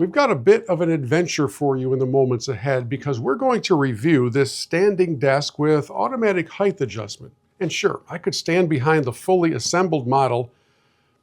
We've got a bit of an adventure for you in the moments ahead because we're going to review this standing desk with automatic height adjustment. And sure, I could stand behind the fully assembled model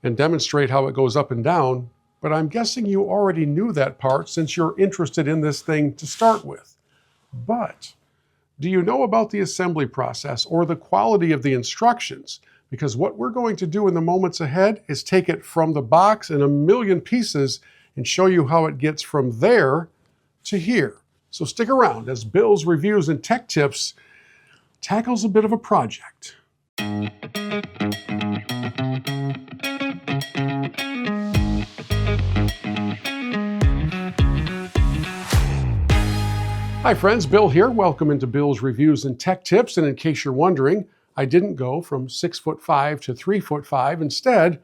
and demonstrate how it goes up and down, but I'm guessing you already knew that part since you're interested in this thing to start with. But do you know about the assembly process or the quality of the instructions? Because what we're going to do in the moments ahead is take it from the box in a million pieces and show you how it gets from there to here. So stick around as Bill's Reviews and Tech Tips tackles a bit of a project. Hi friends, Bill here. Welcome into Bill's Reviews and Tech Tips. And in case you're wondering, I didn't go from 6'5" to 3'5". Instead,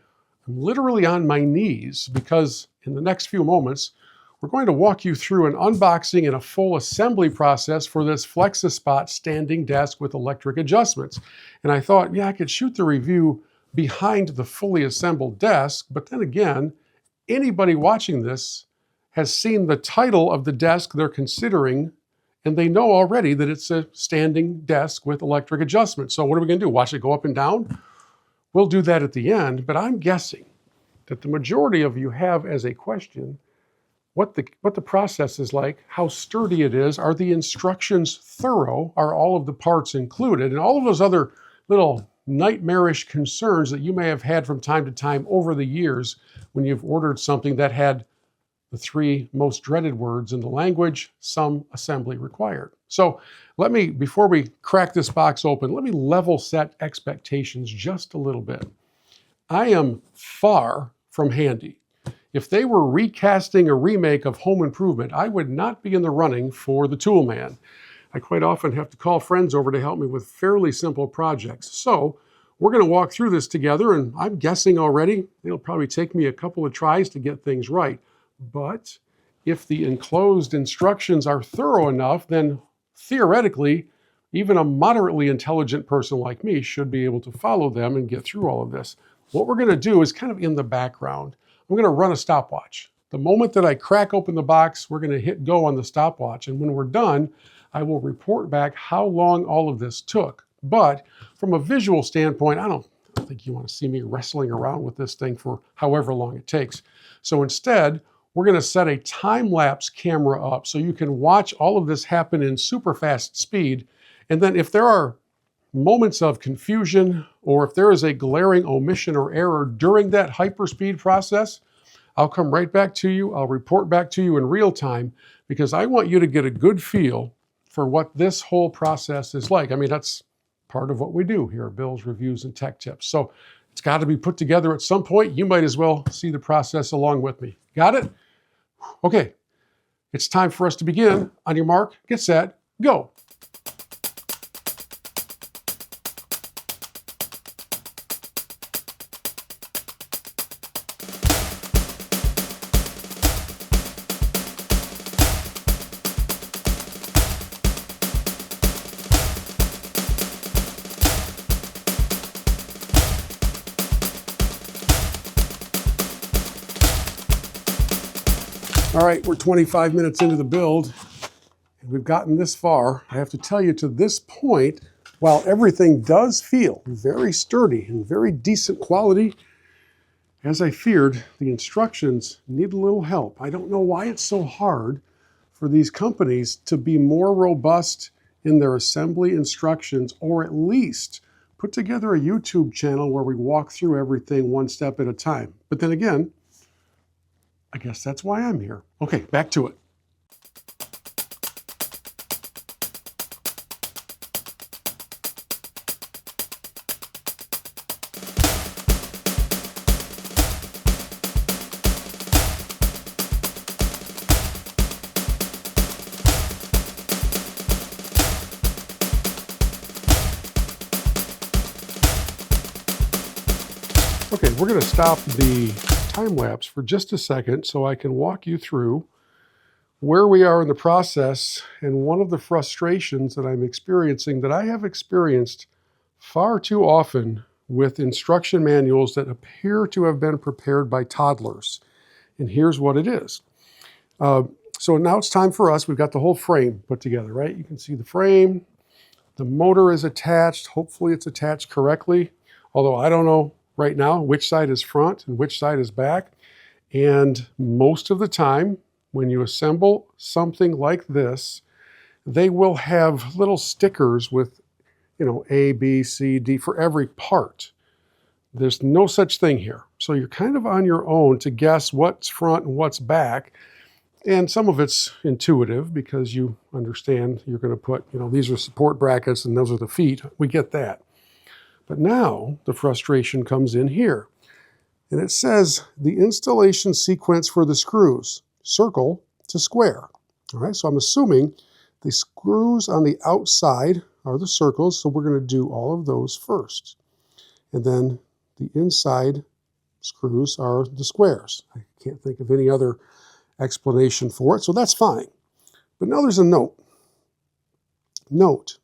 I'm literally on my knees because in the next few moments, we're going to walk you through an unboxing and a full assembly process for this FlexiSpot standing desk with electric adjustments. And I thought, yeah, I could shoot the review behind the fully assembled desk, but then again, anybody watching this has seen the title of the desk they're considering, and they know already that it's a standing desk with electric adjustments. So what are we going to do? Watch it go up and down? We'll do that at the end, but I'm guessing that the majority of you have as a question what the process is like, how sturdy it is, are the instructions thorough, are all of the parts included, and all of those other little nightmarish concerns that you may have had from time to time over the years when you've ordered something that had the three most dreaded words in the language, some assembly required. So before we crack this box open, let me level set expectations just a little bit. I am far from handy. If they were recasting a remake of Home Improvement, I would not be in the running for the tool man. I quite often have to call friends over to help me with fairly simple projects. So we're going to walk through this together, and I'm guessing already it'll probably take me a couple of tries to get things right. But if the enclosed instructions are thorough enough, then theoretically, even a moderately intelligent person like me should be able to follow them and get through all of this. What we're going to do is kind of in the background. I'm going to run a stopwatch. The moment that I crack open the box, we're going to hit go on the stopwatch. And when we're done, I will report back how long all of this took. But from a visual standpoint, I don't think you want to see me wrestling around with this thing for however long it takes. So instead, we're going to set a time-lapse camera up so you can watch all of this happen in super fast speed. And then if there are moments of confusion or if there is a glaring omission or error during that hyperspeed process, I'll come right back to you. I'll report back to you in real time because I want you to get a good feel for what this whole process is like. I mean, that's part of what we do here at Bill's Reviews and Tech Tips. So it's got to be put together at some point. You might as well see the process along with me. Got it? Okay, it's time for us to begin. On your mark, get set, go. All right, we're 25 minutes into the build, and we've gotten this far. I have to tell you, to this point, while everything does feel very sturdy and very decent quality, as I feared, the instructions need a little help. I don't know why it's so hard for these companies to be more robust in their assembly instructions, or at least put together a YouTube channel where we walk through everything one step at a time. But then again, I guess that's why I'm here. Okay, back to it. Okay, we're going to stop the time lapse for just a second so I can walk you through where we are in the process and one of the frustrations that I'm experiencing that I have experienced far too often with instruction manuals that appear to have been prepared by toddlers. And here's what it is. So now it's time for us. We've got the whole frame put together, right? You can see the frame. The motor is attached. Hopefully it's attached correctly. Although I don't know right now which side is front and which side is back. And most of the time, when you assemble something like this, they will have little stickers with, A, B, C, D for every part. There's no such thing here. So you're kind of on your own to guess what's front and what's back. And some of it's intuitive because you understand you're going to put, these are support brackets and those are the feet. We get that. But now the frustration comes in here. And it says the installation sequence for the screws, circle to square. All right, so I'm assuming the screws on the outside are the circles, so we're going to do all of those first. And then the inside screws are the squares. I can't think of any other explanation for it, so that's fine. But now there's a note. Note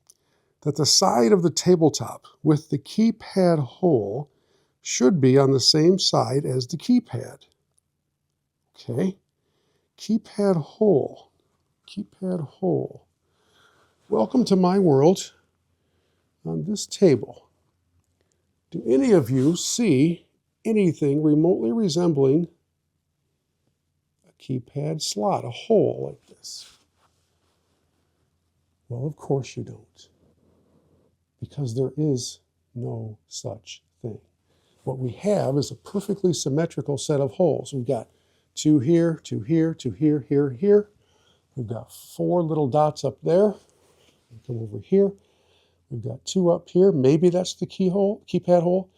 that the side of the tabletop with the keypad hole should be on the same side as the keypad. Okay, keypad hole, keypad hole. Welcome to my world on this table. Do any of you see anything remotely resembling a keypad slot, a hole like this? Well, of course you don't, because there is no such thing. What we have is a perfectly symmetrical set of holes. We've got two here, two here, two here, here, here. We've got 4 little dots up there. We come over here. We've got 2 up here. Maybe that's the keypad hole.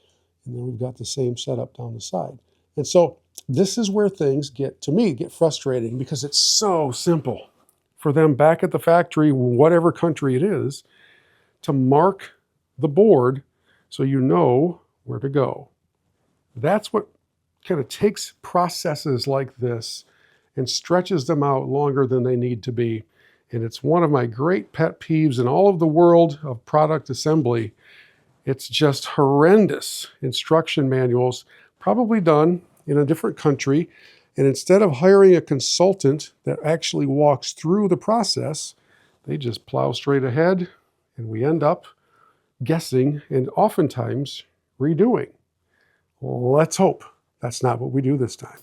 And then we've got the same setup down the side. And so this is where things get frustrating because it's so simple for them back at the factory, whatever country it is, to mark the board so you know where to go. That's what kind of takes processes like this and stretches them out longer than they need to be. And it's one of my great pet peeves in all of the world of product assembly. It's just horrendous instruction manuals, probably done in a different country. And instead of hiring a consultant that actually walks through the process, they just plow straight ahead and we end up guessing and oftentimes redoing. Let's hope that's not what we do this time.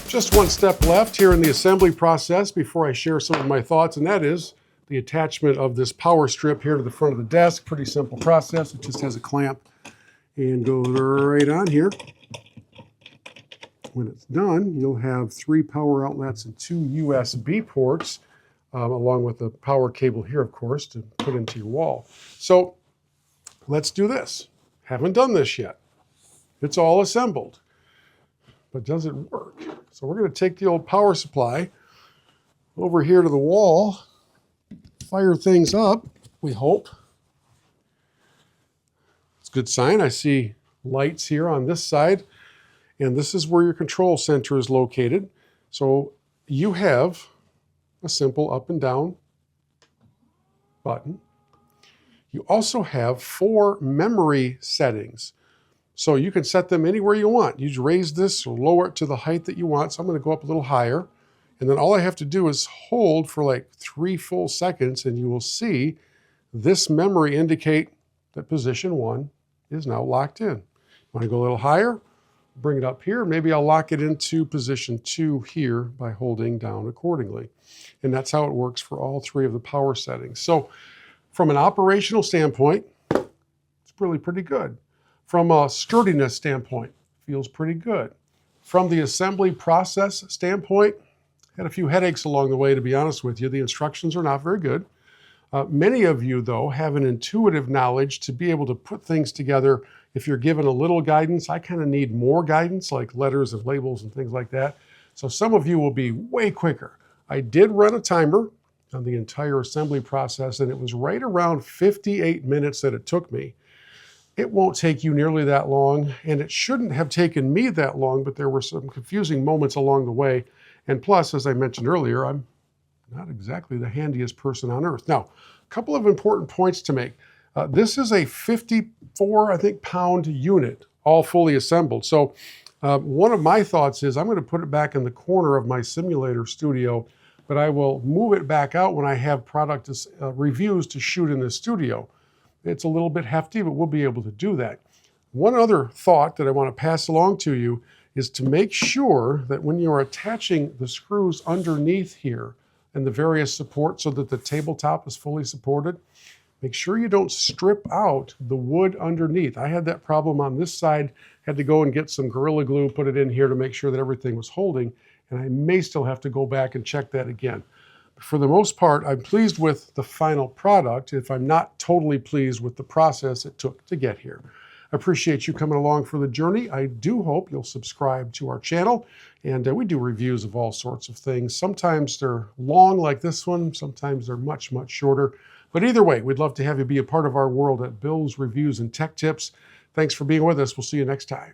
Just one step left here in the assembly process before I share some of my thoughts, and that is the attachment of this power strip here to the front of the desk. Pretty simple process. It just has a clamp and goes right on here. When it's done, you'll have 3 power outlets and 2 USB ports, along with the power cable here, of course, to put into your wall. So let's do this. Haven't done this yet. It's all assembled, but does it work? So we're going to take the old power supply over here to the wall, fire things up, we hope. It's a good sign. I see lights here on this side. And this is where your control center is located. So you have a simple up and down button. You also have 4 memory settings. So you can set them anywhere you want. You just raise this or lower it to the height that you want. So I'm going to go up a little higher. And then all I have to do is hold for like 3 full seconds and you will see this memory indicate that position 1 is now locked in. Want to go a little higher? Bring it up here. Maybe I'll lock it into position 2 here by holding down accordingly. And that's how it works for all 3 of the power settings. So from an operational standpoint, it's really pretty good. From a sturdiness standpoint, feels pretty good. From the assembly process standpoint, had a few headaches along the way, to be honest with you. The instructions are not very good. Many of you, though, have an intuitive knowledge to be able to put things together. If you're given a little guidance, I kind of need more guidance, like letters and labels and things like that. So some of you will be way quicker. I did run a timer on the entire assembly process, and it was right around 58 minutes that it took me. It won't take you nearly that long, and it shouldn't have taken me that long, but there were some confusing moments along the way. And plus, as I mentioned earlier, I'm not exactly the handiest person on earth. Now, a couple of important points to make. This is a 54, I think, pound unit, all fully assembled. So one of my thoughts is I'm going to put it back in the corner of my simulator studio, but I will move it back out when I have product reviews to shoot in the studio. It's a little bit hefty, but we'll be able to do that. One other thought that I want to pass along to you is to make sure that when you're attaching the screws underneath here and the various supports so that the tabletop is fully supported, make sure you don't strip out the wood underneath. I had that problem on this side, had to go and get some Gorilla Glue, put it in here to make sure that everything was holding, and I may still have to go back and check that again. But for the most part, I'm pleased with the final product if I'm not totally pleased with the process it took to get here. I appreciate you coming along for the journey. I do hope you'll subscribe to our channel, and we do reviews of all sorts of things. Sometimes they're long like this one, sometimes they're much, much shorter. But either way, we'd love to have you be a part of our world at Bill's Reviews and Tech Tips. Thanks for being with us. We'll see you next time.